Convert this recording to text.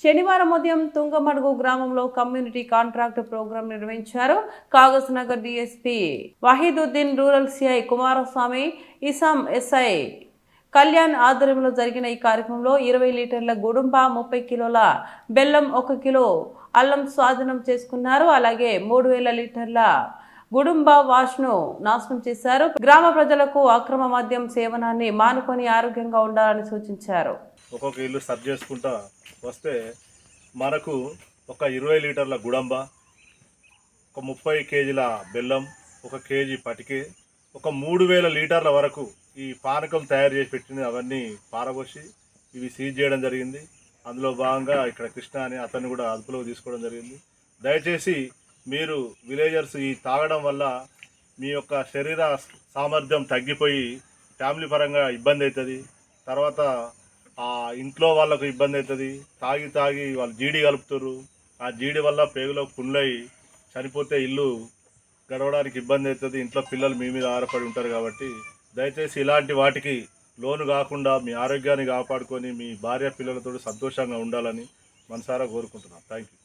శనివారం ఉదయం తుంగమడుగు గ్రామంలో కమ్యూనిటీ కాంట్రాక్ట్ ప్రోగ్రాం నిర్వహించారు. Kagaz Nagar DSP Vahiduddin, rural CI Kumaraswamy, ఇసాం ఎస్ఐ కళ్యాణ్ ఆధ్వర్యంలో జరిగిన ఈ కార్యక్రమంలో 20 లీటర్ల గుడుంబ, 30 కిలోల బెల్లం, 1 కిలో అల్లం స్వాధీనం చేసుకున్నారు. అలాగే 3000 లీటర్ల గుడుంబ వాష్ను నాశనం చేశారు. గ్రామ ప్రజలకు అక్రమ మద్యం సేవనాన్ని మానుకొని ఆరోగ్యంగా ఉండాలని సూచించారు. ఒక్కొక్క ఇల్లు సర్చ్ చేసుకుంటా వస్తే మనకు ఒక 20 లీటర్ల గుడంబ, ఒక 30 కేజీల బెల్లం, 1 కేజీ పటికే, ఒక 3000 లీటర్ల వరకు ఈ పానకం తయారు చేసి పెట్టింది అవన్నీ పారబోసి ఇవి సీజ్ చేయడం జరిగింది. అందులో భాగంగా ఇక్కడ కృష్ణ అని అతన్ని కూడా అదుపులోకి తీసుకోవడం జరిగింది. దయచేసి మీరు విలేజర్స్ ఈ తాగడం వల్ల మీ యొక్క శరీర సామర్థ్యం తగ్గిపోయి ఫ్యామిలీ పరంగా ఇబ్బంది అవుతుంది. తర్వాత ఇంట్లో వాళ్ళకు ఇబ్బంది అవుతుంది. తాగి వాళ్ళు జీడి కలుపుతారు. ఆ జీడి వల్ల పేగులో పుండ్లై చనిపోతే ఇల్లు గడవడానికి ఇబ్బంది అవుతుంది. ఇంట్లో పిల్లలు మీ మీద ఆధారపడి ఉంటారు. కాబట్టి దయచేసి ఇలాంటి వాటికి లోను కాకుండా మీ ఆరోగ్యాన్ని కాపాడుకొని మీ భార్య పిల్లలతో సంతోషంగా ఉండాలని మనసారా కోరుకుంటున్నాను. Thank you.